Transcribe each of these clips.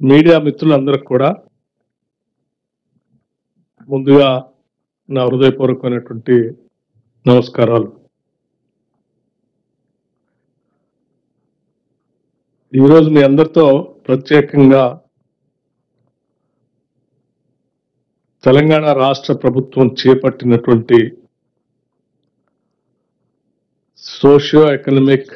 Media మిత్రులందరికీ కూడా ముందుగా నా హృదయపూర్వకమైనటువంటి నమస్కారాలు. ఈరోజు మీ అందరితో ప్రత్యేకంగా తెలంగాణ రాష్ట్ర ప్రభుత్వం చేపట్టినటువంటి socio economic,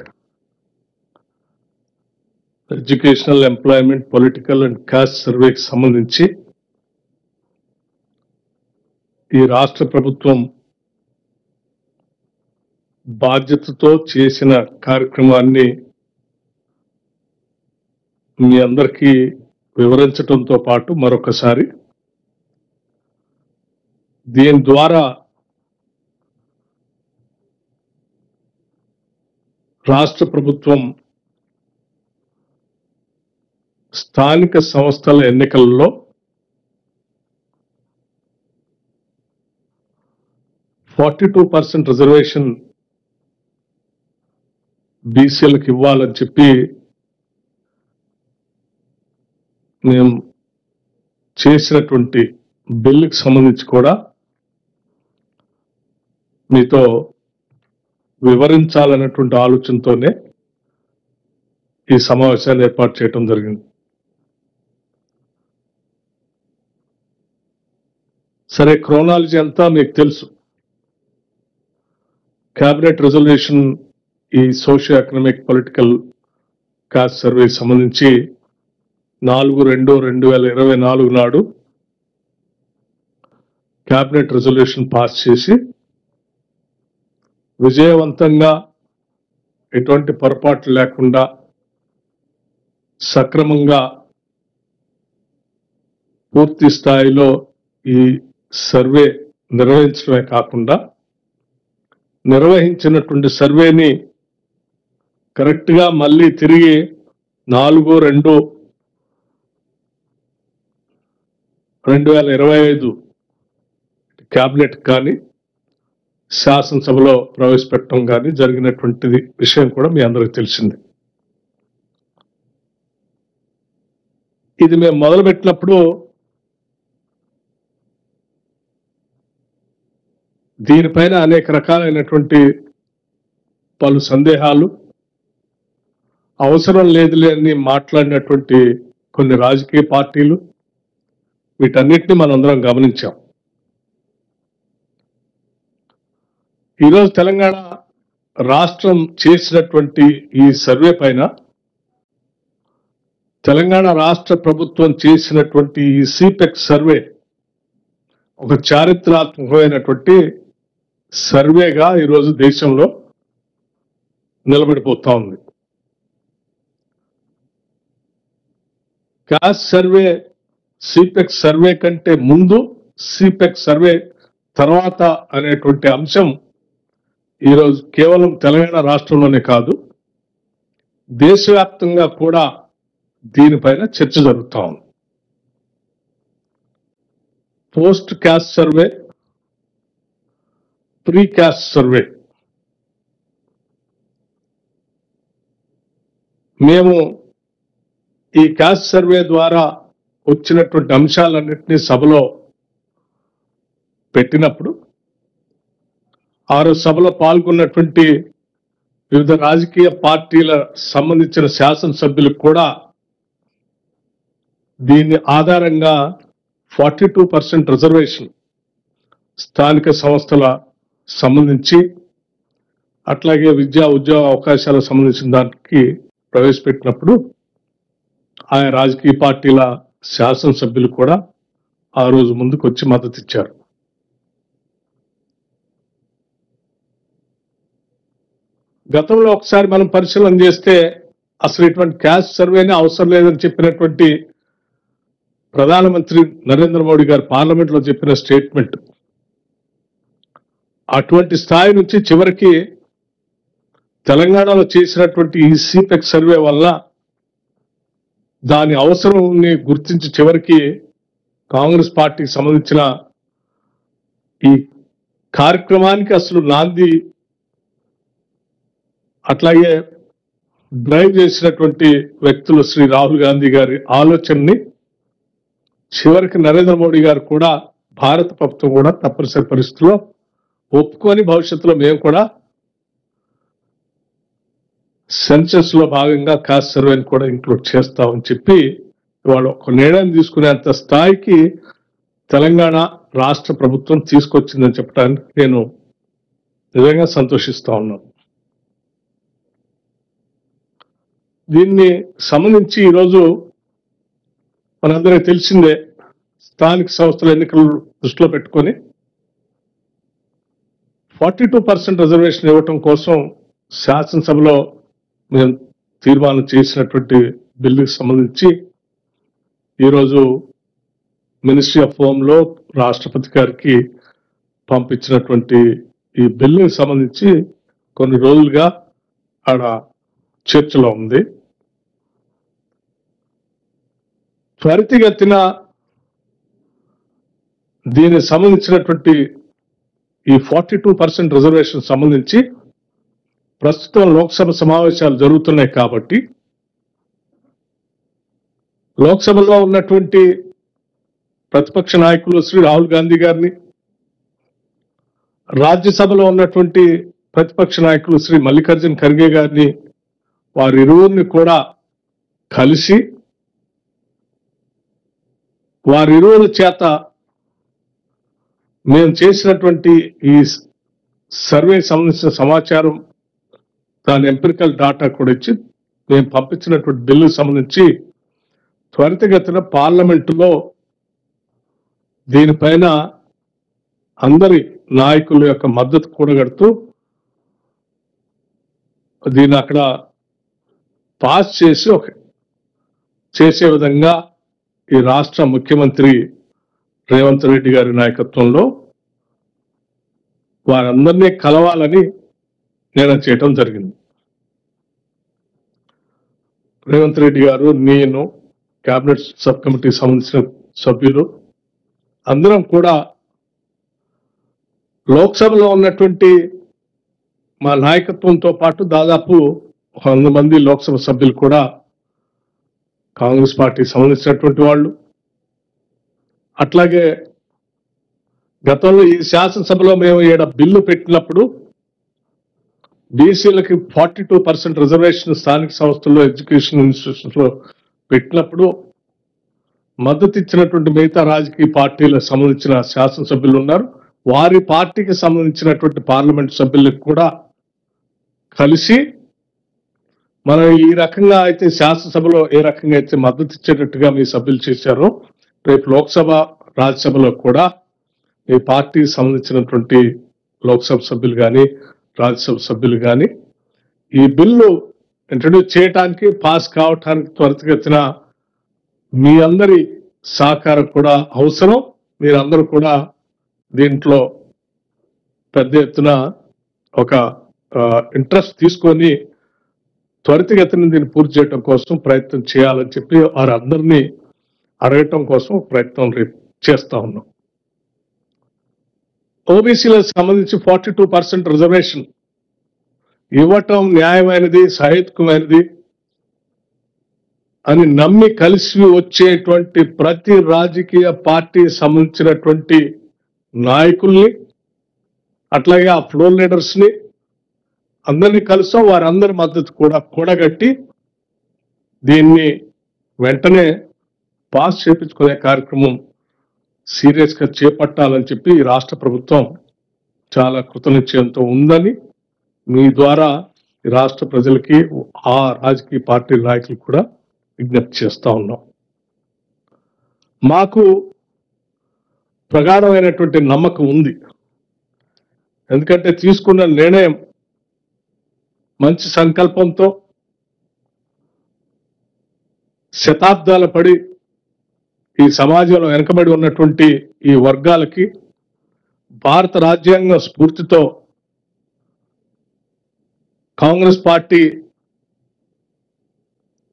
educational, employment, political and caste సర్వేకి సంబంధించి ఈ రాష్ట్ర ప్రభుత్వం బాధ్యతతో చేసిన కార్యక్రమాన్ని మీ అందరికీ వివరించడంతో పాటు మరొకసారి దీని ద్వారా రాష్ట్ర ప్రభుత్వం స్థానిక సంస్థల ఎన్నికల్లో 42% రిజర్వేషన్ బీసీలకు ఇవ్వాలని చెప్పి మేము చేసినటువంటి బిల్లుకి సంబంధించి కూడా మీతో వివరించాలన్నటువంటి ఆలోచనతోనే ఈ సమావేశాన్ని ఏర్పాటు చేయడం జరిగింది. సరే, క్రోనాలజీ అంతా మీకు తెలుసు. క్యాబినెట్ రిజల్యూషన్ ఈ socio economic, political caste survey సంబంధించి 4/2/2024 నాడు క్యాబినెట్ రిజల్యూషన్ పాస్ చేసి విజయవంతంగా ఎటువంటి పొరపాట్లు లేకుండా సక్రమంగా పూర్తి స్థాయిలో ఈ సర్వే నిర్వహించడమే కాకుండా నిర్వహించినటువంటి సర్వేని కరెక్ట్గా మళ్ళీ తిరిగి 4/2/2025 క్యాబినెట్ కానీ శాసనసభలో ప్రవేశపెట్టడం కానీ జరిగినటువంటిది విషయం కూడా మీ అందరికీ తెలిసింది. ఇది మేము మొదలుపెట్టినప్పుడు దీనిపైన అనేక రకాలైనటువంటి పలు సందేహాలు, అవసరం లేదులే అని మాట్లాడినటువంటి కొన్ని రాజకీయ పార్టీలు, వీటన్నిటిని మనందరం గమనించాం. ఈరోజు తెలంగాణ రాష్ట్రం చేసినటువంటి ఈ సర్వే పైన, తెలంగాణ రాష్ట్ర ప్రభుత్వం చేసినటువంటి ఈ సిపెక్ సర్వే ఒక చారిత్రాత్మకమైనటువంటి సర్వేగా ఈరోజు దేశంలో నిలబడిపోతా ఉంది. కాస్ట్ సర్వే సిపెక్ సర్వే కంటే ముందు, సిపెక్ సర్వే తర్వాత అనేటువంటి అంశం ఈరోజు కేవలం తెలంగాణ రాష్ట్రంలోనే కాదు, దేశవ్యాప్తంగా కూడా దీనిపైన చర్చ జరుగుతూ ఉంది. Post caste survey, pre caste survey. మేము ఈ కాస్ట్ సర్వే ద్వారా వచ్చినటువంటి అంశాలన్నింటినీ సభలో పెట్టినప్పుడు, సభలో పాల్గొన్నటువంటి వివిధ రాజకీయ పార్టీల సంబంధించిన శాసనసభ్యులకు కూడా దీని ఆధారంగా 42% రిజర్వేషన్ స్థానిక సంస్థల సంబంధించి, అట్లాగే విద్యా ఉద్యోగ అవకాశాలకు సంబంధించిన దానికి ప్రవేశపెట్టినప్పుడు ఆయా రాజకీయ పార్టీల శాసనసభ్యులు కూడా ఆ రోజు ముందుకు వచ్చి మద్దతు ఇచ్చారు. గతంలో ఒకసారి మనం పరిశీలన చేస్తే అసలు ఇటువంటి కాస్ట్ సర్వేనే అవసరం లేదని చెప్పినటువంటి ప్రధానమంత్రి నరేంద్ర మోడీ గారు పార్లమెంట్లో చెప్పిన స్టేట్మెంట్, అటువంటి స్థాయి నుంచి చివరికి తెలంగాణలో చేసినటువంటి ఈ సిపెక్ సర్వే వల్ల దాని అవసరాన్ని గుర్తించి చివరికి కాంగ్రెస్ పార్టీకి సంబంధించిన ఈ కార్యక్రమానికి అసలు నాంది, అట్లాగే డ్రైవ్ చేసినటువంటి వ్యక్తులు శ్రీ రాహుల్ గాంధీ గారి ఆలోచనని చివరికి నరేంద్ర మోడీ గారు కూడా భారత ప్రభుత్వం కూడా తప్పనిసరి పరిస్థితుల్లో ఒప్పుకొని భవిష్యత్తులో మేము కూడా సెన్సస్ లో భాగంగా కాస్ట్ సర్వేని కూడా ఇంక్లూడ్ చేస్తామని చెప్పి ఇవాళ ఒక నిర్ణయం తీసుకునేంత స్థాయికి తెలంగాణ రాష్ట్ర ప్రభుత్వం తీసుకొచ్చిందని చెప్పడానికి నేను నిజంగా సంతోషిస్తా ఉన్నాను. దీన్ని సంబంధించి ఈరోజు మనందరికీ తెలిసిందే, స్థానిక సంస్థల ఎన్నికలు దృష్టిలో పెట్టుకొని 42% రిజర్వేషన్ ఇవ్వటం కోసం శాసనసభలో మేము తీర్మానం చేసినటువంటి బిల్లుకి సంబంధించి ఈరోజు మినిస్ట్రీ ఆఫ్ హోంలో రాష్ట్రపతి గారికి పంపించినటువంటి ఈ బిల్లుకి సంబంధించి కొన్ని రోజులుగా ఆడ చర్చలో ఉంది. త్వరితగతిన దీనికి సంబంధించినటువంటి ఈ 42% రిజర్వేషన్ సంబంధించి ప్రస్తుతం లోక్సభ సమావేశాలు జరుగుతున్నాయి కాబట్టి లోక్సభలో ఉన్నటువంటి ప్రతిపక్ష నాయకులు శ్రీ రాహుల్ గాంధీ గారిని, రాజ్యసభలో ఉన్నటువంటి ప్రతిపక్ష నాయకులు శ్రీ మల్లికార్జున్ ఖర్గే గారిని, వారిరువురిని కూడా కలిసి వారిరువురి చేత మేము చేసినటువంటి ఈ సర్వే సంబంధించిన సమాచారం, దాని ఎంపిరికల్ డాటా కూడా ఇచ్చి మేము పంపించినటువంటి బిల్లుకు సంబంధించి త్వరితగతిన పార్లమెంటులో దీనిపైన అందరి నాయకుల యొక్క మద్దతు కూడగడుతూ దీన్ని అక్కడ పాస్ చేసే విధంగా ఈ రాష్ట్ర ముఖ్యమంత్రి రేవంత్ రెడ్డి గారి నాయకత్వంలో వారందరినీ కలవాలని నిర్ణయం చేయటం జరిగింది. రేవంత్ రెడ్డి గారు, నేను, కేబినెట్ సబ్ కమిటీ సంబంధించిన సభ్యులు అందరం కూడా లోక్సభలో ఉన్నటువంటి మా నాయకత్వంతో పాటు దాదాపు 100 మంది లోక్సభ సభ్యులు కూడా కాంగ్రెస్ పార్టీకి సంబంధించినటువంటి వాళ్ళు, అట్లాగే గతంలో ఈ శాసనసభలో మేము ఈడ బిల్లు పెట్టినప్పుడు బీసీలకి 42% రిజర్వేషన్ స్థానిక సంస్థల్లో ఎడ్యుకేషన్ ఇన్స్టిట్యూషన్స్ లో పెట్టినప్పుడు మద్దతు ఇచ్చినటువంటి మిగతా రాజకీయ పార్టీలకు సంబంధించిన శాసనసభ్యులు ఉన్నారు. వారి పార్టీకి సంబంధించినటువంటి పార్లమెంట్ సభ్యులకు కూడా కలిసి మనం ఈ రకంగా అయితే శాసనసభలో ఏ రకంగా అయితే మద్దతు ఇచ్చేటట్టుగా మీ సభ్యులు చేశారో రేపు లోక్సభ, రాజ్యసభలో కూడా మీ పార్టీకి సంబంధించినటువంటి లోక్సభ సభ్యులు కానీ రాజ్యసభ సభ్యులు కానీ ఈ బిల్లు ఇంట్రడ్యూస్ చేయడానికి, పాస్ కావటానికి త్వరితగతిన మీ అందరి సహకారం కూడా అవసరం. మీరందరూ కూడా దీంట్లో పెద్ద ఎత్తున ఒక ఇంట్రెస్ట్ తీసుకొని త్వరితగతిన దీన్ని పూర్తి చేయడం కోసం ప్రయత్నం చేయాలని చెప్పి వారందరినీ అడగటం కోసం ప్రయత్నం రేపు చేస్తా ఉన్నాం. ఓబీసీలకు సంబంధించి 42% రిజర్వేషన్ ఇవ్వటం న్యాయమైనది, సహేతుకమైనది అని నమ్మి కలిసి వచ్చేటువంటి ప్రతి రాజకీయ పార్టీ సంబంధించినటువంటి నాయకుల్ని, అట్లాగే ఆ ఫ్లోర్ లీడర్స్ ని అందరినీ కలిసాం. వారందరి మద్దతు కూడా కూడగట్టి దీన్ని వెంటనే పాస్ చేయించుకునే కార్యక్రమం సీరియస్ గా చేపట్టాలని చెప్పి ఈ రాష్ట్ర ప్రభుత్వం చాలా కృతనిశ్చయంతో ఉందని మీ ద్వారా ఈ రాష్ట్ర ప్రజలకి, ఆ రాజకీయ పార్టీ నాయకులు కూడా విజ్ఞప్తి చేస్తా ఉన్నాం. మాకు ప్రగాఢమైనటువంటి నమ్మకం ఉంది. ఎందుకంటే తీసుకున్న నిర్ణయం మంచి సంకల్పంతో శతాబ్దాల పడి ఈ సమాజంలో వెనకబడి ఉన్నటువంటి ఈ వర్గాలకి భారత రాజ్యాంగ స్ఫూర్తితో కాంగ్రెస్ పార్టీ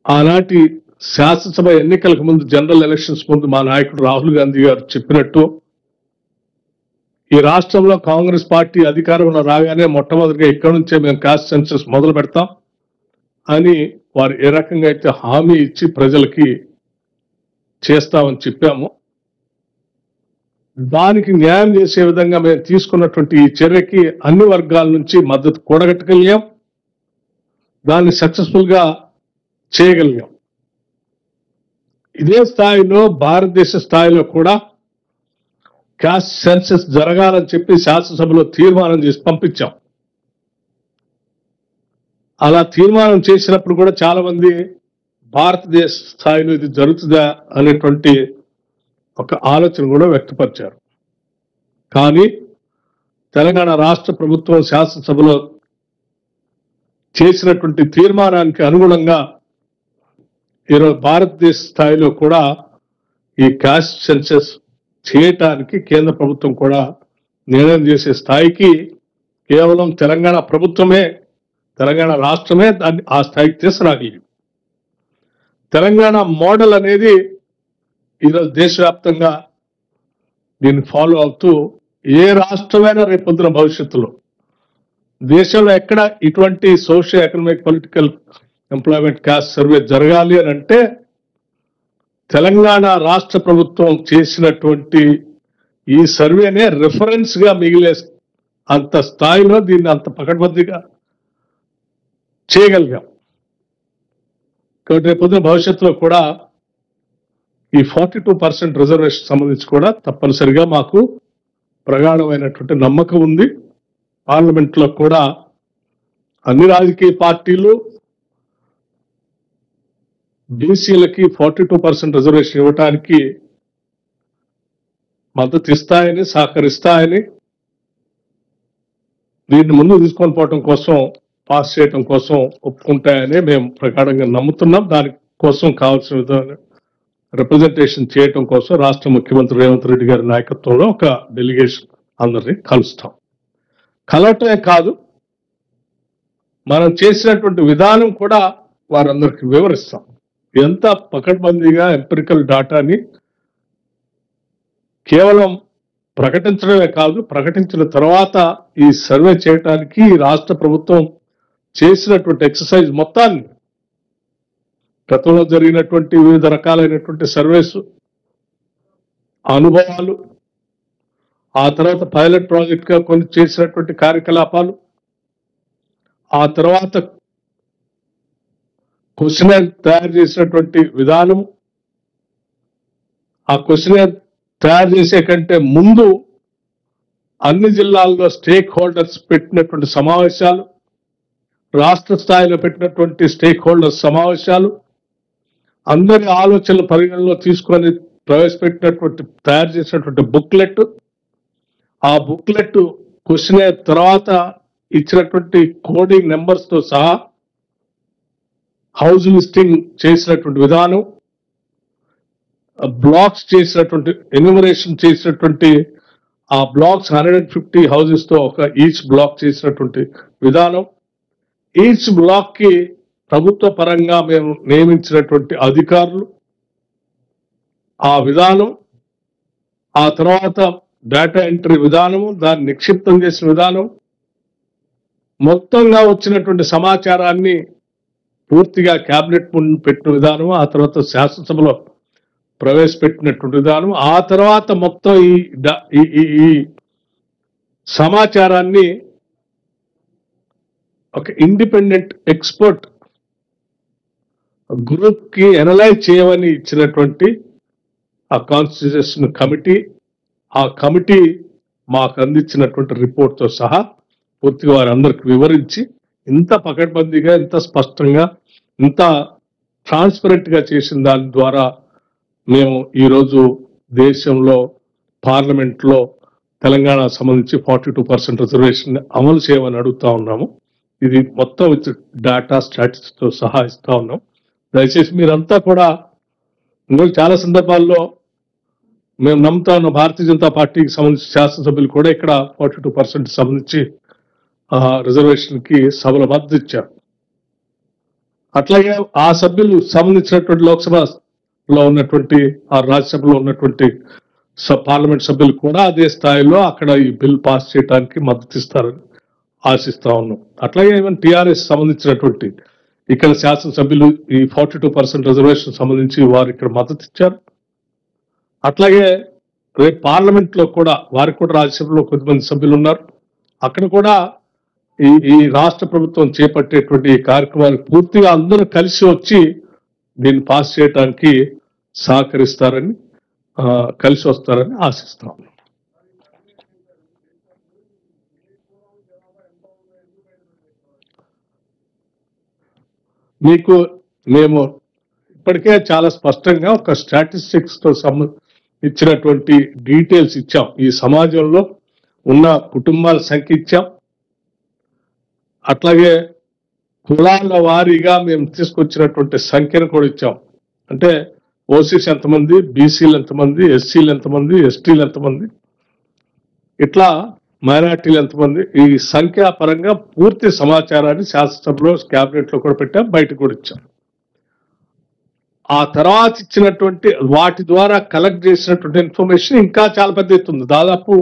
ఆనాటి శాసనసభ ఎన్నికలకు ముందు, జనరల్ ఎలక్షన్స్ ముందు మా నాయకుడు రాహుల్ గాంధీ గారు చెప్పినట్టు ఈ రాష్ట్రంలో కాంగ్రెస్ పార్టీ అధికారంలో రాగానే మొట్టమొదటిగా ఇక్కడ నుంచే మేము కాస్ట్ సెన్సస్ మొదలు పెడతాం. అని వారు ఏ రకంగా అయితే హామీ ఇచ్చి ప్రజలకి చేస్తామని చెప్పాము, దానికి న్యాయం చేసే విధంగా మేము తీసుకున్నటువంటి ఈ చర్యకి అన్ని వర్గాల నుంచి మద్దతు కూడగట్టగలిగాం, దాన్ని సక్సెస్ఫుల్ గా చేయగలిగాం. ఇదే స్థాయిలో భారతదేశ స్థాయిలో కూడా క్యాస్ట్ సెన్సస్ జరగాలని చెప్పి శాసనసభలో తీర్మానం చేసి పంపించాం. అలా తీర్మానం చేసినప్పుడు కూడా చాలా మంది భారతదేశ స్థాయిలో ఇది జరుగుతుందా అనేటువంటి ఒక ఆలోచన కూడా వ్యక్తపరిచారు. కానీ తెలంగాణ రాష్ట్ర ప్రభుత్వం శాసనసభలో చేసినటువంటి తీర్మానానికి అనుగుణంగా ఈరోజు భారతదేశ స్థాయిలో కూడా ఈ క్యాస్ట్ సెన్సస్ చేయటానికి కేంద్ర ప్రభుత్వం కూడా నిర్ణయం చేసే స్థాయికి కేవలం తెలంగాణ ప్రభుత్వమే, తెలంగాణ రాష్ట్రమే దాన్ని ఆ స్థాయికి తీసుకురాగలిగింది. తెలంగాణ మోడల్ అనేది ఈరోజు దేశవ్యాప్తంగా దీన్ని ఫాలో అవుతూ ఏ రాష్ట్రమైనా రేపొద్దున భవిష్యత్తులో దేశంలో ఎక్కడ ఇటువంటి social economic political employment caste survey జరగాలి అని అంటే తెలంగాణ రాష్ట్ర ప్రభుత్వం చేసినటువంటి ఈ సర్వేనే రిఫరెన్స్ గా మిగిలే అంత స్థాయిలో దీన్ని అంత పకడ్బందీగా చేయగలిగాం. కాబట్టి రేపొద్దున భవిష్యత్తులో కూడా ఈ 42% రిజర్వేషన్ సంబంధించి కూడా తప్పనిసరిగా మాకు ప్రగాఢమైనటువంటి నమ్మకం ఉంది. పార్లమెంట్ లో కూడా అన్ని రాజకీయ పార్టీలు బీసీలకి 42% రిజర్వేషన్ ఇవ్వటానికి మద్దతు ఇస్తాయని, సహకరిస్తాయని, దీన్ని ముందు తీసుకొని పోవటం కోసం, పాస్ చేయటం కోసం ఒప్పుకుంటాయని మేము ప్రగాఢంగా నమ్ముతున్నాం. దానికోసం కావాల్సిన విధంగా రిప్రజెంటేషన్ చేయటం కోసం రాష్ట్ర ముఖ్యమంత్రి రేవంత్ రెడ్డి గారి నాయకత్వంలో ఒక డెలిగేషన్ అందరినీ కలుస్తాం. కలవటమే కాదు, మనం చేసినటువంటి విధానం కూడా వారందరికీ వివరిస్తాం. ఎంత పకడ్బందీగా ఎంపిరికల్ డాటాని కేవలం ప్రకటించడమే కాదు, ప్రకటించిన తర్వాత ఈ సర్వే చేయడానికి రాష్ట్ర ప్రభుత్వం చేసినటువంటి ఎక్సర్సైజ్ మొత్తాన్ని, గతంలో జరిగినటువంటి వివిధ రకాలైనటువంటి సర్వేస్ అనుభవాలు, ఆ తర్వాత పైలట్ ప్రాజెక్ట్ గా కొన్ని చేసినటువంటి కార్యకలాపాలు, ఆ తర్వాత క్వశ్చనర్ తయారు చేసినటువంటి విధానం, ఆ క్వశ్చనర్ తయారు చేసే కంటే ముందు అన్ని జిల్లాల్లో స్టేక్ హోల్డర్స్ పెట్టినటువంటి సమావేశాలు, రాష్ట్ర స్థాయిలో పెట్టినటువంటి స్టేక్ హోల్డర్స్ సమావేశాలు, అందరి ఆలోచనలు పరిగణలో తీసుకొని ప్రవేశపెట్టినటువంటి తయారు చేసినటువంటి బుక్లెట్, ఆ బుక్లెట్ క్వశ్చనర్ తర్వాత ఇచ్చినటువంటి కోడింగ్ నెంబర్స్ తో సహా హౌస్ లిస్టింగ్ చేసినటువంటి విధానం, బ్లాక్స్ చేసినటువంటి ఎన్యూమరేషన్ చేసినటువంటి ఆ బ్లాక్స్ 150 హౌసెస్ తో ఒక ఈచ్ బ్లాక్ చేసినటువంటి విధానం, ఈచ్ బ్లాక్ కి ప్రభుత్వ పరంగా మేము నియమించినటువంటి అధికారులు, ఆ విధానం, ఆ తర్వాత డేటా ఎంట్రీ విధానము, దాన్ని నిక్షిప్తం చేసిన విధానం, మొత్తంగా వచ్చినటువంటి సమాచారాన్ని పూర్తిగా కేబినెట్ ముందు పెట్టిన విధానం, ఆ తర్వాత శాసనసభలో ప్రవేశపెట్టినటువంటి విధానం, ఆ తర్వాత మొత్తం ఈ సమాచారాన్ని ఒక ఇండిపెండెంట్ ఎక్స్పర్ట్ గ్రూప్ కి అనలైజ్ చేయమని ఇచ్చినటువంటి ఆ కాన్స్టిట్యూషన్ కమిటీ, ఆ కమిటీ మాకు అందించినటువంటి రిపోర్ట్ తో సహా పూర్తిగా వారందరికి వివరించి ఇంత పకడ్బందీగా, ఇంత స్పష్టంగా, ఇంత ట్రాన్స్పరెంట్ గా చేసిన దాని ద్వారా మేము ఈరోజు దేశంలో పార్లమెంట్ లో తెలంగాణ సంబంధించి 42% రిజర్వేషన్ అమలు చేయమని అడుగుతా ఉన్నాము. ఇది మొత్తం డేటా స్టాటిస్టిక్స్ తో సహా ఇస్తా ఉన్నాం. దయచేసి మీరంతా కూడా, ఇందులో చాలా సందర్భాల్లో మేము నమ్ముతా ఉన్న భారతీయ జనతా పార్టీకి సంబంధించి శాసనసభ్యులు కూడా ఇక్కడ 42% సంబంధించి రిజర్వేషన్ కి సభలో మద్దతు ఇచ్చారు. అట్లాగే ఆ సభ్యులు సంబంధించినటువంటి లోక్సభలో ఉన్నటువంటి ఆ రాజ్యసభలో ఉన్నటువంటి పార్లమెంట్ సభ్యులు కూడా అదే స్థాయిలో అక్కడ ఈ బిల్ పాస్ చేయడానికి మద్దతు ఇస్తారని ఆశిస్తా ఉన్నాం. అట్లాగే ఈవెన్ టీఆర్ఎస్ సంబంధించినటువంటి ఇక్కడ శాసనసభ్యులు ఈ 42% రిజర్వేషన్ సంబంధించి వారు ఇక్కడ మద్దతు ఇచ్చారు. అట్లాగే రేపు పార్లమెంట్ లో కూడా వారికి కూడా రాజ్యసభలో కొద్దిమంది సభ్యులు ఉన్నారు. అక్కడ కూడా ఈ రాష్ట్ర ప్రభుత్వం చేపట్టేటువంటి కార్యక్రమాలు పూర్తిగా అందరూ కలిసి వచ్చి దీన్ని పాస్ చేయడానికి సహకరిస్తారని కలిసి వస్తారని ఆశిస్తాం. మీకు మేము ఇప్పటికే చాలా స్పష్టంగా ఒక స్టాటిస్టిక్స్ తో ఇచ్చినటువంటి డీటెయిల్స్ ఇచ్చాం. ఈ సమాజంలో ఉన్న కుటుంబాల సంఖ్య ఇచ్చాం. అట్లాగే కులాల వారీగా మేము తీసుకొచ్చినటువంటి సంఖ్యను కూడా ఇచ్చాం. అంటే ఓసీస్ ఎంతమంది, బీసీలు ఎంతమంది, ఎస్సీలు ఎంతమంది, ఎస్టీలు ఎంతమంది, ఇట్లా మైనార్టీలు ఎంతమంది, ఈ సంఖ్యాపరంగా పూర్తి సమాచారాన్ని శాసనసభలో క్యాబినెట్ లో కూడా పెట్టాం, బయటకు కూడా ఇచ్చాం. ఆ తర్వాత ఇచ్చినటువంటి వాటి ద్వారా కలెక్ట్ చేసినటువంటి ఇన్ఫర్మేషన్ ఇంకా చాలా పెద్ద ఎత్తుంది. దాదాపు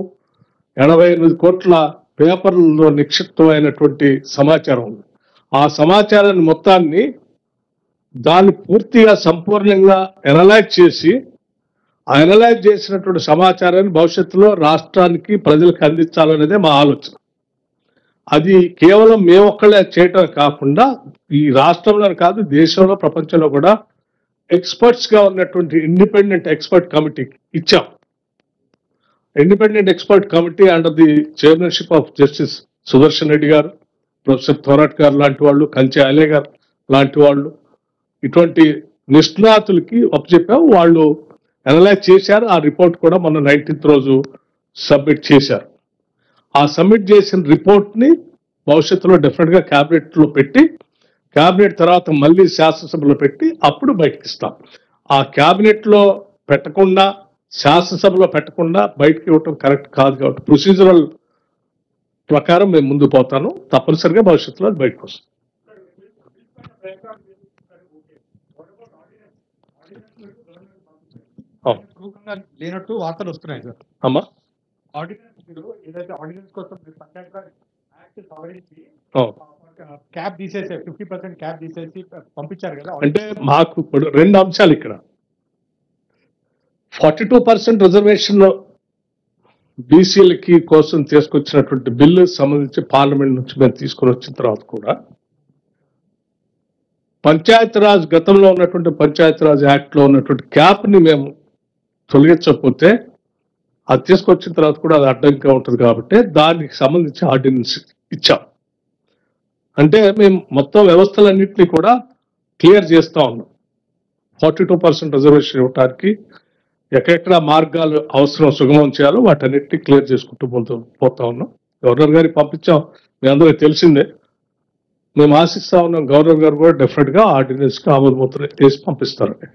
88 కోట్ల పేపర్లలో నిక్షిప్తమైనటువంటి సమాచారం ఉంది. ఆ సమాచారాన్ని మొత్తాన్ని దాన్ని పూర్తిగా సంపూర్ణంగా అనలైజ్ చేసి ఆ అనలైజ్ చేసినటువంటి సమాచారాన్ని భవిష్యత్తులో రాష్ట్రానికి ప్రజలకు అందించాలనేదే మా ఆలోచన. అది కేవలం మేము ఒక్కళ్ళే చేయటం కాకుండా ఈ రాష్ట్రంలో కాదు, దేశంలో ప్రపంచంలో కూడా ఎక్స్పర్ట్స్ గా ఉన్నటువంటి ఇండిపెండెంట్ ఎక్స్పర్ట్ కమిటీకి ఇచ్చాం. Independent expert committee under the chairmanship of justice Sudarshan Reddy గారు, ప్రొఫెసర్ థోరాట్ గారు లాంటి వాళ్ళు, కంచె అలే గారు లాంటి వాళ్ళు, ఇటువంటి నిష్ణాతులకి అప్పచెప్పాము. వాళ్ళు అనలైజ్ చేశారు. ఆ రిపోర్ట్ కూడా మొన్న 19th రోజు సబ్మిట్ చేశారు. ఆ సబ్మిట్ చేసిన రిపోర్ట్ ని భవిష్యత్తులో డెఫినెట్ గా క్యాబినెట్ లో పెట్టి, క్యాబినెట్ తర్వాత మళ్ళీ శాసనసభలో పెట్టి అప్పుడు బయటకి ఇస్తాం. ఆ క్యాబినెట్ లో పెట్టకుండా, శాసనసభలో పెట్టకుండా బయటకి ఇవ్వటం కరెక్ట్ కాదు. కాబట్టి ప్రొసీజరల్ ప్రకారం మేము ముందు పోతాను. తప్పనిసరిగా భవిష్యత్తులో అది బయటకు వస్తుంది. లేనట్టు వార్తలు వస్తున్నాయి సార్. అమ్మా, ఏదైతే ఆర్డినెన్స్ కోసం క్యాప్ తీసేసి 50% క్యాప్ తీసేసి పంపించారు కదా. అంటే మాకు ఇప్పుడు 2 అంశాలు ఇక్కడ. 42% రిజర్వేషన్ బీసీలకి కోసం తీసుకొచ్చినటువంటి బిల్లు సంబంధించి పార్లమెంట్ నుంచి మేము తీసుకొని వచ్చిన తర్వాత కూడా పంచాయతీరాజ్ గతంలో ఉన్నటువంటి పంచాయతీరాజ్ యాక్ట్ లో ఉన్నటువంటి క్యాప్ ని మేము తొలగించకపోతే అది తీసుకొచ్చిన తర్వాత కూడా అది అడ్డంగా ఉంటుంది. కాబట్టి దానికి సంబంధించి ఆర్డినెన్స్ ఇచ్చాం. అంటే మేము మొత్తం వ్యవస్థలన్నింటినీ కూడా క్లియర్ చేస్తా ఉన్నాం. 42% రిజర్వేషన్ ఇవ్వడానికి ఎక్కడెక్కడ మార్గాలు అవసరం సుగమం చేయాలో వాటన్నిటిని క్లియర్ చేసుకుంటూ పోతా ఉన్నాం. గవర్నర్ గారికి పంపించాం, మీ అందరికీ తెలిసిందే. మేము ఆశిస్తా ఉన్నాం గవర్నర్ గారు కూడా డెఫినెట్ గా ఆర్డినెన్స్ కి ఆమోద ముద్ర వేసి పంపిస్తారని.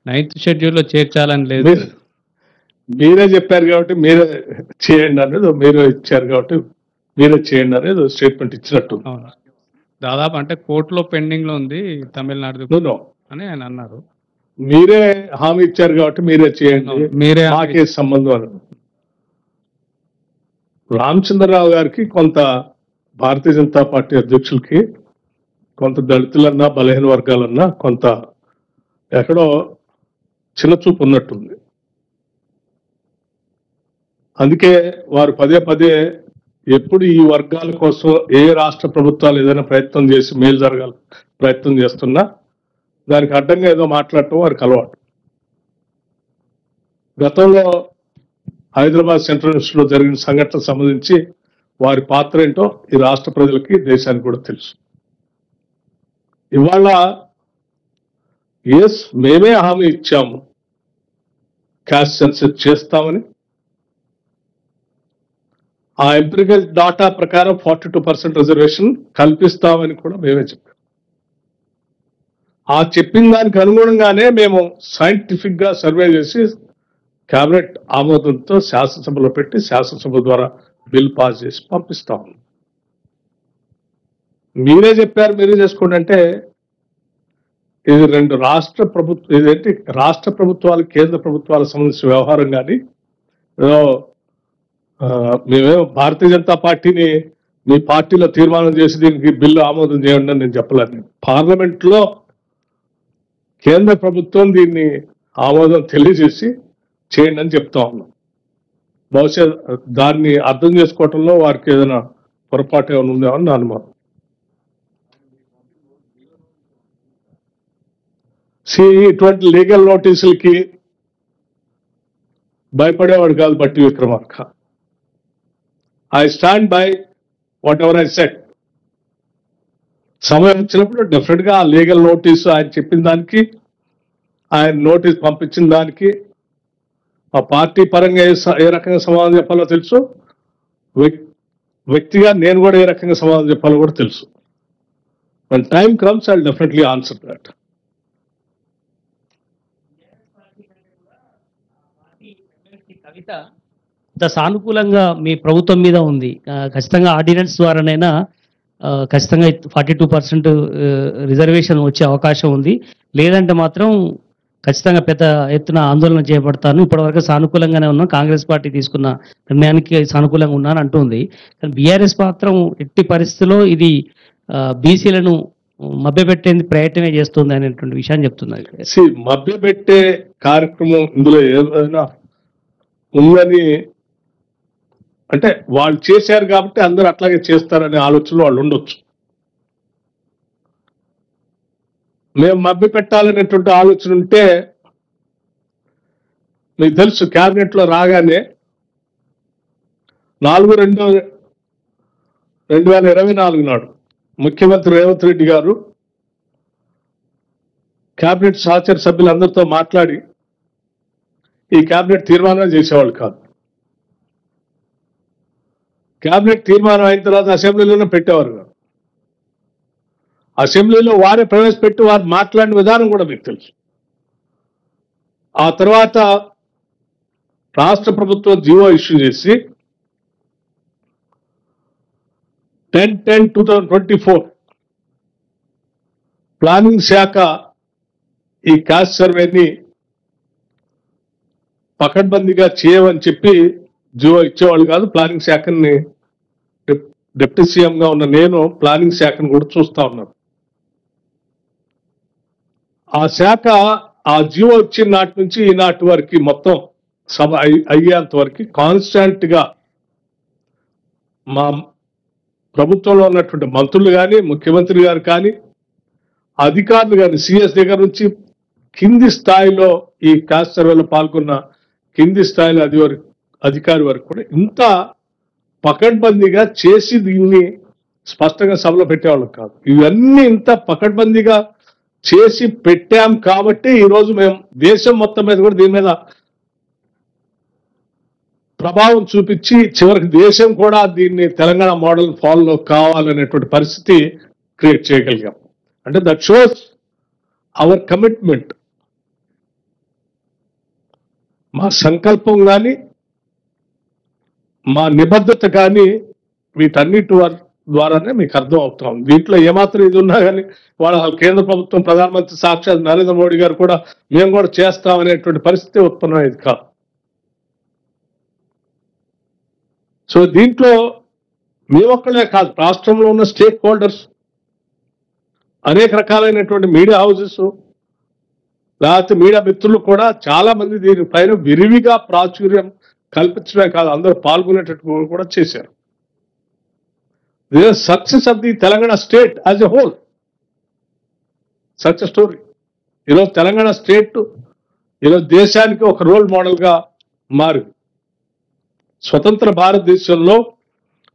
నైన్త్ షెడ్యూల్లో చేర్చాలని లేదు. మీరే చెప్పారు కాబట్టి మీరే చేయండి అనేది, మీరే ఇచ్చారు కాబట్టి మీరే చేయండి అనేది స్టేట్మెంట్ ఇచ్చినట్టు. దాదాపు అంటే కోర్టులో పెండింగ్ లో ఉంది తమిళనాడు అని ఆయన అన్నారు. మీరే హామీ ఇచ్చారు కాబట్టి మీరే చేయండి, మీరే మాకే సంబంధం అని. రామచంద్రరావు గారికి కొంత భారతీయ జనతా పార్టీ అధ్యక్షులకి కొంత దళితులన్నా బలహీన వర్గాలన్నా కొంత ఎక్కడో చిన్న చూపు ఉన్నట్టుంది. అందుకే వారు పదే పదే ఎప్పుడు ఈ వర్గాల కోసం ఏ రాష్ట్ర ప్రభుత్వాలు ఏదైనా ప్రయత్నం చేసి మేలు జరగాలి ప్రయత్నం చేస్తున్నా దానికి అడ్డంగా ఏదో మాట్లాడటం వారికి అలవాటు. గతంలో హైదరాబాద్ సెంట్రల్ యూనివర్సిటీలో జరిగిన సంఘటన సంబంధించి వారి పాత్ర ఏంటో ఈ రాష్ట్ర ప్రజలకి, దేశానికి కూడా తెలుసు. ఇవాళ మేమే హామీ ఇచ్చాము క్యాస్ట్ సెన్సస్ చేస్తామని. ఆ ఎంపిరికల్ డాటా ప్రకారం 42% రిజర్వేషన్ కల్పిస్తామని కూడా మేమే చెప్పాం. ఆ చెప్పిన దానికి అనుగుణంగానే మేము సైంటిఫిక్ గా సర్వే చేసి కేబినెట్ ఆమోదంతో శాసనసభలో పెట్టి శాసనసభ ద్వారా బిల్ పాస్ చేసి పంపిస్తాం. మీరే చెప్పారు మీరే చేసుకోండి అంటే ఇది రెండు రాష్ట్ర ప్రభుత్వం, ఇదేంటి రాష్ట్ర ప్రభుత్వాలు కేంద్ర ప్రభుత్వాలకు సంబంధించిన వ్యవహారం. కానీ ఏదో మేమేమో భారతీయ జనతా పార్టీని మీ పార్టీలో తీర్మానం చేసి దీనికి బిల్లు ఆమోదం చేయండి అని నేను చెప్పలేదు. పార్లమెంట్లో కేంద్ర ప్రభుత్వం దీన్ని ఆమోదం తెలియజేసి చేయండి అని చెప్తా ఉన్నాం. బహుశా దాన్ని అర్థం చేసుకోవటంలో వారికి ఏదైనా పొరపాటు ఏమైనా ఉందేమో అని నా అనుమానం. ఇటువంటి లీగల్ నోటీసులకి భయపడేవాడు కాదు బట్టి Vikramarka. I stand by what ever I set. సమయం వచ్చినప్పుడు డెఫినెట్ గా ఆ లీగల్ నోటీసు ఆయన చెప్పిన దానికి, ఆయన నోటీస్ పంపించిన దానికి ఆ పార్టీ పరంగా ఏ రకంగా సమాధానం చెప్పాలో తెలుసు, వ్యక్తిగా నేను కూడా ఏ రకంగా సమాధానం చెప్పాలో కూడా తెలుసు. when time comes I'll definitely answer that. కవిత సానుకూలంగా మీ ప్రభుత్వం మీద ఉంది. ఖచ్చితంగా ఆర్డినెన్స్ ద్వారానైనా ఖచ్చితంగా 42% రిజర్వేషన్ వచ్చే అవకాశం ఉంది. లేదంటే మాత్రం ఖచ్చితంగా పెద్ద ఎత్తున ఆందోళన చేపడతాను. ఇప్పటివరకు సానుకూలంగానే ఉన్నాం, కాంగ్రెస్ పార్టీ తీసుకున్న నిర్ణయానికి సానుకూలంగా ఉన్నాను అంటుంది. కానీ బీఆర్ఎస్ మాత్రం ఎట్టి పరిస్థితుల్లో ఇది బీసీలను మభ్యపెట్టేందుకు ప్రయత్నమే చేస్తుంది అనేటువంటి విషయాన్ని చెప్తున్నారు. మభ్యపెట్టే కార్యక్రమం ఇందులో ఏదైనా ఉందని అంటే వాళ్ళు చేశారు కాబట్టి అందరూ అట్లాగే చేస్తారనే ఆలోచనలో వాళ్ళు ఉండొచ్చు. మేము మభ్య పెట్టాలనేటువంటి ఆలోచన ఉంటే మీకు తెలుసు, క్యాబినెట్ లో రాగానే 4/2/2024 నాడు ముఖ్యమంత్రి రేవంత్ రెడ్డి గారు క్యాబినెట్ సహచర సభ్యులందరితో మాట్లాడి ఈ క్యాబినెట్ తీర్మానం చేసేవాళ్ళు కాదు. క్యాబినెట్ తీర్మానం అయిన తర్వాత అసెంబ్లీలోనే పెట్టేవారు కాదు. అసెంబ్లీలో వారే ప్రవేశపెట్టి వారు మాట్లాడిన విధానం కూడా మీకు తెలుసు. ఆ తర్వాత రాష్ట్ర ప్రభుత్వం జీవో ఇష్యూ చేసి 10/10/2024 ప్లానింగ్ శాఖ ఈ కాస్ట్ సర్వేని పకడ్బందీగా చేయమని చెప్పి జీవో ఇచ్చేవాళ్ళు కాదు. ప్లానింగ్ శాఖని డిప్యూటీ సీఎంగా ఉన్న నేను ప్లానింగ్ శాఖను కూడా చూస్తా ఉన్నాను. ఆ శాఖ ఆ జీవో వచ్చిన నాటి నుంచి ఈనాటి వరకు మొత్తం సభ అయ్యేంత వరకు కాన్స్టాంట్ గా మా ప్రభుత్వంలో ఉన్నటువంటి మంత్రులు కానీ, ముఖ్యమంత్రి గారు కానీ, అధికారులు కానీ, సిఎస్ దగ్గర నుంచి కింది స్థాయిలో ఈ కాస్ట్ సర్వేలో పాల్గొన్న కింది స్థాయిలో అధికారి వరకు కూడా ఇంత పకడ్బందీగా చేసి దీన్ని స్పష్టంగా సభలో పెట్టేవాళ్ళం కాదు. ఇవన్నీ ఇంత పకడ్బందీగా చేసి పెట్టాం కాబట్టి ఈరోజు మేము దేశం మొత్తం మీద కూడా దీని మీద ప్రభావం చూపించి చివరికి దేశం కూడా దీన్ని తెలంగాణ మోడల్ ఫాలో కావాలనేటువంటి పరిస్థితి క్రియేట్ చేయగలిగాం. అంటే దట్ షోస్ అవర్ కమిట్మెంట్. మా సంకల్పం కానీ, మా నిబద్ధత కానీ వీటన్నిటి ద్వారానే మీకు అర్థం అవుతాం. దీంట్లో ఏమాత్రం ఇది ఉన్నా కానీ వాళ్ళ కేంద్ర ప్రభుత్వం, ప్రధానమంత్రి సాక్షాత్ నరేంద్ర మోడీ గారు కూడా మేము కూడా చేస్తామనేటువంటి పరిస్థితి ఉత్పన్నమైంది కాదు. సో దీంట్లో మేమొక్కడే కాదు, రాష్ట్రంలో ఉన్న స్టేక్ హోల్డర్స్, అనేక రకాలైనటువంటి మీడియా హౌసెస్, లేకపోతే మీడియా మిత్రులు కూడా చాలా మంది దీనిపైన విరివిగా ప్రాచుర్యం కల్పించడమే కాదు, అందరూ పాల్గొనేటట్టు కూడా చేశారు. Success of the Telangana state as a whole, such story. ఈరోజు తెలంగాణ స్టేట్ ఈరోజు దేశానికి ఒక రోల్ మోడల్గా మారింది. స్వతంత్ర భారతదేశంలో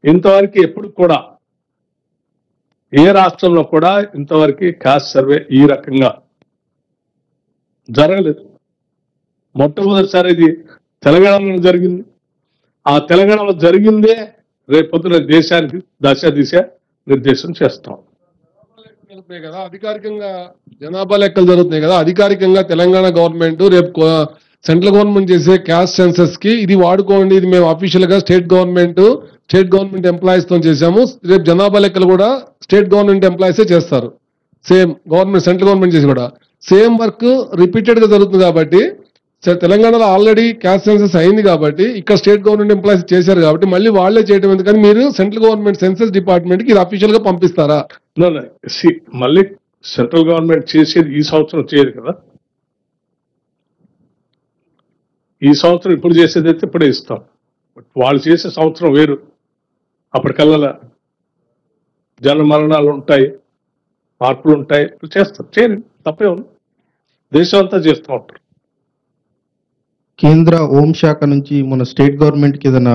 ఇంతవరకు ఎప్పుడు కూడా ఏ రాష్ట్రంలో కూడా ఇంతవరకు కాస్ట్ సర్వే ఈ రకంగా జరగలేదు. మొట్టమొదటిసారి ఇది తెలంగాణలో జరిగింది. ఆ తెలంగాణలో జరిగిందే రేపొద్దున దేశానికి దశ దిశ నిర్దేశం చేస్తాం. కదా అధికారికంగా జనాభా లెక్కలు జరుగుతున్నాయి కదా, అధికారికంగా తెలంగాణ గవర్నమెంట్ రేపు సెంట్రల్ గవర్నమెంట్ చేసే క్యాస్ట్ సెన్సస్ కి ఇది వాడుకోండి, ఇది మేము అఫీషియల్ గా స్టేట్ గవర్నమెంట్ ఎంప్లాయీస్ తో చేశాము, రేపు జనాభా లెక్కలు కూడా స్టేట్ గవర్నమెంట్ ఎంప్లాయీసే చేస్తారు, సేమ్ గవర్నమెంట్ సెంట్రల్ గవర్నమెంట్ చేసి కూడా. సేమ్ వర్క్ రిపీటెడ్ గా జరుగుతుంది కాబట్టి తెలంగాణలో ఆల్రెడీ క్యాస్ట్ సెన్సస్ అయింది కాబట్టి ఇక్కడ స్టేట్ గవర్నమెంట్ ఎంప్లాయీస్ చేశారు కాబట్టి మళ్ళీ వాళ్ళే చేయడం ఎందుకని మీరు సెంట్రల్ గవర్నమెంట్ సెన్సస్ డిపార్ట్మెంట్ కి ఇది అఫీషియల్ గా పంపిస్తారా? మళ్ళీ సెంట్రల్ గవర్నమెంట్ చేసేది ఈ సంవత్సరం చేయదు కదా. ఈ సంవత్సరం ఇప్పుడు చేసేది అయితే ఇప్పుడే ఇస్తాం. వాళ్ళు చేసే సంవత్సరం వేరు. అప్పటికల్లా జన మరణాలు ఉంటాయి, మార్పులు ఉంటాయి, చేస్తారు. చేయరు, తప్పే ఉంది. దేశం అంతా చేస్తూ ఉంటారు. కేంద్ర హోంశాఖ నుంచి మన స్టేట్ గవర్నమెంట్ కి ఏదైనా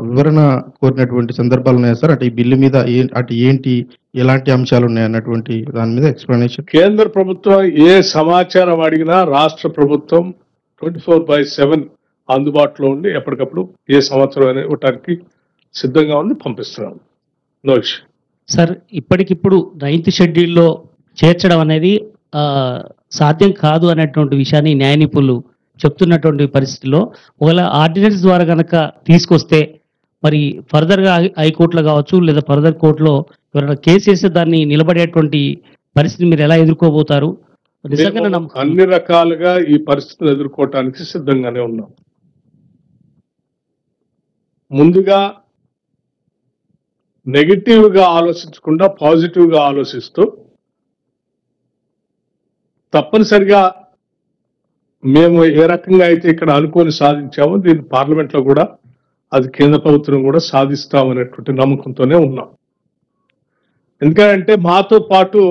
వివరణ కోరినటువంటి సందర్భాలు ఉన్నాయా సార్? అటు ఈ బిల్లు మీద అటు ఏంటి, ఎలాంటి అంశాలు ఉన్నాయి అన్నటువంటి దాని మీద ఎక్స్ప్లెనేషన్. కేంద్ర ప్రభుత్వం ఏ సమాచారం అడిగినా రాష్ట్ర ప్రభుత్వం 24/7 అందుబాటులో ఉండి ఎప్పటికప్పుడు ఏ సమాచారం ఇవ్వటానికి సిద్ధంగా ఉంది, పంపిస్తున్నాం. No issue. సార్, ఇప్పటికిప్పుడు 9th షెడ్యూల్లో చేర్చడం అనేది సాధ్యం కాదు అనేటువంటి విషయాన్ని న్యాయ నిపుణులు చెప్తున్నటువంటి పరిస్థితిలో ఒకవేళ ఆర్డినెన్స్ ద్వారా కనుక తీసుకొస్తే మరి ఫర్దర్గా హైకోర్టులో కావచ్చు లేదా ఫర్దర్ కోర్టులో ఎవరైనా కేసు వేస్తే దాన్ని నిలబడేటువంటి పరిస్థితిని మీరు ఎలా ఎదుర్కోబోతారు? నిజంగా అన్ని రకాలుగా ఈ పరిస్థితిని ఎదుర్కోవటానికి సిద్ధంగానే ఉన్నాం. ముందుగా నెగిటివ్ గా ఆలోచించకుండా పాజిటివ్ గా ఆలోచిస్తూ తప్పనిసరిగా మేము ఏ రకంగా అయితే ఇక్కడ అనుకోని సాధించామో దీన్ని పార్లమెంట్ లో కూడా అది కేంద్ర ప్రభుత్వం కూడా సాధిస్తామనేటువంటి నమ్మకంతోనే ఉన్నాం. ఎందుకంటే మాతో పాటు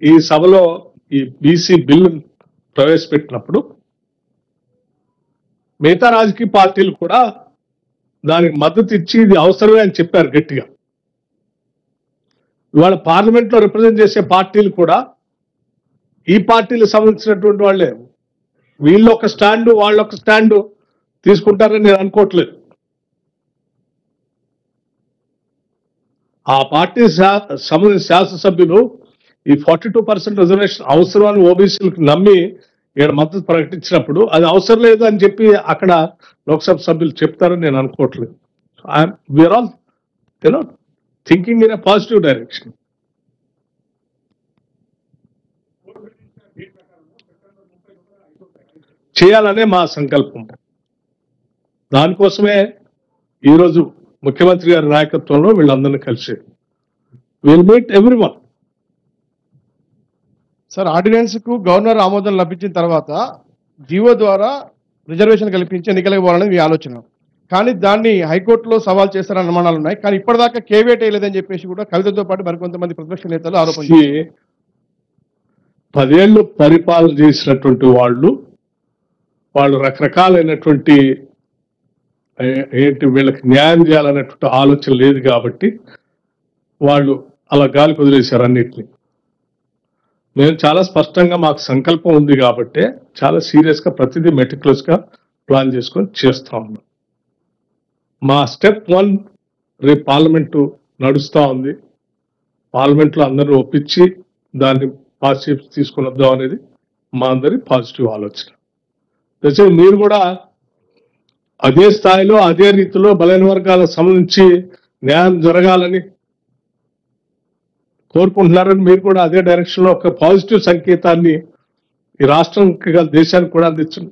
ఈ సభలో ఈ బీసీ బిల్లు ప్రవేశపెట్టినప్పుడు మిగతా రాజకీయ పార్టీలు కూడా దానికి మద్దతు ఇచ్చి ఇది అవసరమే అని చెప్పారు గట్టిగా. ఇవాళ పార్లమెంట్ లో రిప్రజెంట్ చేసే పార్టీలు కూడా ఈ పార్టీలకు సంబంధించినటువంటి వాళ్ళే. వీళ్ళు ఒక స్టాండు వాళ్ళు ఒక స్టాండు తీసుకుంటారని నేను అనుకోవట్లేదు. ఆ పార్టీ సంబంధించిన శాసనసభ్యులు ఈ 42% రిజర్వేషన్ అవసరం అని ఓబీసీలకు నమ్మి ఇక్కడ మద్దతు ప్రకటించినప్పుడు అది అవసరం లేదు అని చెప్పి అక్కడ లోక్సభ సభ్యులు చెప్తారని నేను అనుకోవట్లేదు. We are all thinking in a positive direction. చేయాలనే మా సంకల్పం. దానికోసమే ఈరోజు ముఖ్యమంత్రి గారి నాయకత్వంలో వీళ్ళందరినీ కలిసి will meet everyone. Sir, ordinance కు గవర్నర్ ఆమోదం లభించిన తర్వాత జీవో ద్వారా రిజర్వేషన్ కల్పించి ఎన్నికలకు పోవాలని మీ ఆలోచన. కానీ దాన్ని హైకోర్టులో సవాల్ చేస్తారన్న అనుమానాలు ఉన్నాయి. కానీ ఇప్పటిదాకా కేవేట్ వేయలేదని చెప్పేసి కూడా కవితతో పాటు మరికొంతమంది ప్రతిపక్ష నేతలు ఆరోపించారు. 10 ఏళ్ళు పరిపాలన చేసినటువంటి వాళ్ళు రకరకాలైనటువంటి ఏంటి వీళ్ళకి న్యాయం చేయాలనేటువంటి ఆలోచన లేదు కాబట్టి వాళ్ళు అలా గాలికి వదిలేశారు అన్నిటినీ. మేము చాలా స్పష్టంగా మాకు సంకల్పం ఉంది కాబట్టి చాలా సీరియస్గా ప్రతిదీ మెటిక్యులస్గా ప్లాన్ చేసుకొని చేస్తూ ఉన్నాం. మా స్టెప్ 1 రేపు పార్లమెంటు నడుస్తూ ఉంది. పార్లమెంట్లో అందరూ ఒప్పించి దాన్ని పాజిటివ్ తీసుకుని వద్దాం అనేది మా అందరి పాజిటివ్ ఆలోచన. మీరు కూడా అదే స్థాయిలో అదే రీతిలో బలైన వర్గాలకు సంబంధించి న్యాయం జరగాలని కోరుకుంటున్నారని మీరు కూడా అదే డైరెక్షన్ లో ఒక పాజిటివ్ సంకేతాన్ని ఈ రాష్ట్రానికి దేశానికి కూడా అందించండి.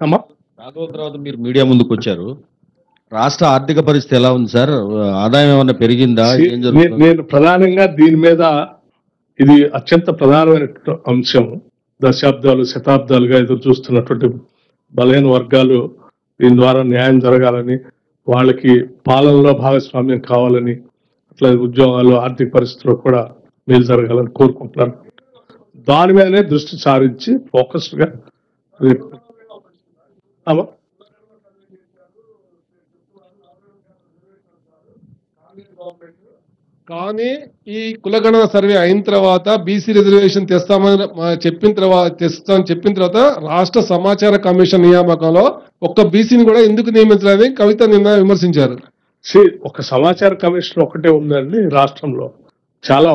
అమ్మా, రాఘవ తర్వాత మీరు మీడియా ముందుకు వచ్చారు. రాష్ట్ర ఆర్థిక పరిస్థితి ఎలా ఉంది సార్? ఆదాయం ఏమన్నా పెరిగిందా? ఏం జరుగుతుంది? నేను ప్రధానంగా దీని మీద ఇది అత్యంత ప్రధానమైన అంశం. దశాబ్దాలు శతాబ్దాలుగా ఎదురు చూస్తున్నటువంటి బలహీన వర్గాలు దీని ద్వారా న్యాయం జరగాలని, వాళ్ళకి పాలనలో భాగస్వామ్యం కావాలని, అట్లా ఉద్యోగాలు ఆర్థిక పరిస్థితుల్లో కూడా మేలు జరగాలని కోరుకుంటున్నారు. దాని మీదనే దృష్టి సారించి ఫోకస్డ్గా రేపు కానీ ఈ కులగణన సర్వే అయిన తర్వాత బీసీ రిజర్వేషన్ తెస్తామని చెప్పిన తర్వాత రాష్ట్ర సమాచార కమిషన్ నియామకంలో ఒక్క బీసీని కూడా ఎందుకు నియమించాలని కవిత నిన్న విమర్శించారు. ఒక సమాచార కమిషన్ ఒకటే ఉందండి, రాష్ట్రంలో చాలా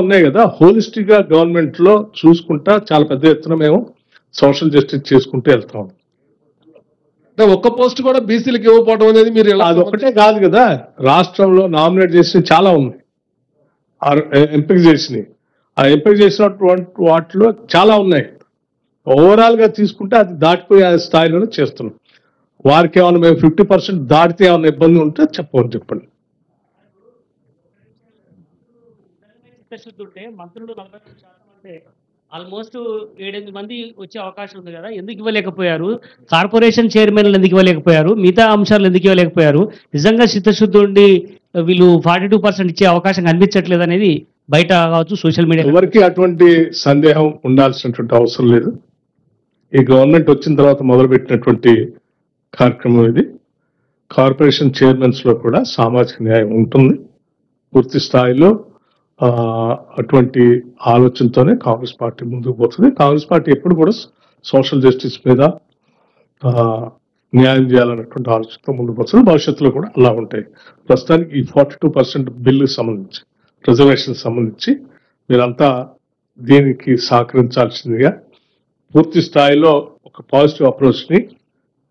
ఉన్నాయి కదా. హోలిస్టిక్ గా గవర్నమెంట్ లో చూసుకుంటా చాలా పెద్ద ఎత్తున మేము సోషల్ జస్టిస్ చేసుకుంటూ వెళ్తాం. అంటే ఒక్క పోస్ట్ కూడా బీసీలకు ఇవ్వకపోవడం అనేది మీరు ఎలా అది ఒకటే కాదు కదా, రాష్ట్రంలో నామినేట్ చేసిన చాలా ఉన్నాయి, ఎంపిక చేసినవి. ఆ ఎంపిక చేసినటువంటి వాటిలో చాలా ఉన్నాయి. ఓవరాల్ గా తీసుకుంటే అది దాటిపోయే స్థాయిలోనే చేస్తున్నాం. వారికి ఏమైనా మేము 50% దాటితే ఏమైనా ఇబ్బంది ఉంటే చెప్పండి. చిత్తశుద్ధి మంత్రులు 40% అంటే ఆల్మోస్ట్ 7-8 మంది వచ్చే అవకాశం ఉంది కదా, ఎందుకు ఇవ్వలేకపోయారు? కార్పొరేషన్ చైర్మన్లు ఎందుకు ఇవ్వలేకపోయారు? మిగతా అంశాలు ఎందుకు ఇవ్వలేకపోయారు? నిజంగా చిత్తశుద్ధి ఉండి వీళ్ళు 42% ఇచ్చే అవకాశం కనిపించట్లేదు అనేది బయట కావచ్చు, సోషల్ మీడియా. ఎవరికి అటువంటి సందేహం ఉండాల్సినటువంటి అవసరం లేదు. ఈ గవర్నమెంట్ వచ్చిన తర్వాత మొదలుపెట్టినటువంటి కార్యక్రమం ఇది. కార్పొరేషన్ చైర్మన్స్ లో కూడా సామాజిక న్యాయం ఉంటుంది పూర్తి స్థాయిలో. అటువంటి ఆలోచనతోనే కాంగ్రెస్ పార్టీ ముందుకు పోతుంది. కాంగ్రెస్ పార్టీ ఎప్పుడు కూడా సోషల్ జస్టిస్ మీద న్యాయం చేయాలన్నటువంటి ఆలోచనతో ముందుకు పోతుంది. భవిష్యత్తులో కూడా అలా ఉంటాయి. ప్రస్తుతానికి ఈ 42% బిల్లుకి సంబంధించి, రిజర్వేషన్ సంబంధించి మీరంతా దీనికి సహకరించాల్సిందిగా, పూర్తి స్థాయిలో ఒక పాజిటివ్ అప్రోచ్ని,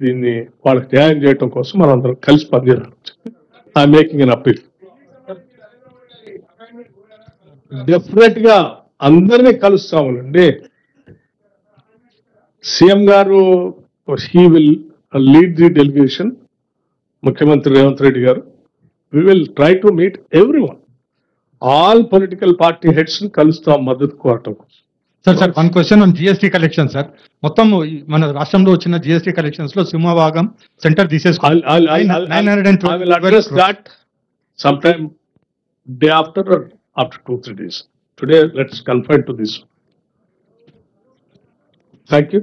దీన్ని వాళ్ళకి న్యాయం చేయడం కోసం మనం అందరం కలిసి పనిచేయాలని చెప్పి I making an appeal. Definite గా అందరినీ కలుస్తామనండి. సీఎం గారు he will lead the delegation, ముఖ్యమంత్రి రేవంత్ రెడ్డి గారు. We will try to meet everyone, all political party heads ని కలుస్తాం మద్దతు కోరటం కోసం. Sir one question on GST collection sir. మొత్తం మన రాష్ట్రంలో వచ్చిన జిఎస్టీ కలెక్షన్స్ లో సింహభాగం సెంటర్ తీసేసుకోవాలి. I will address that sometime day after or after 2-3 days. Today, let's confine to this. Thank you.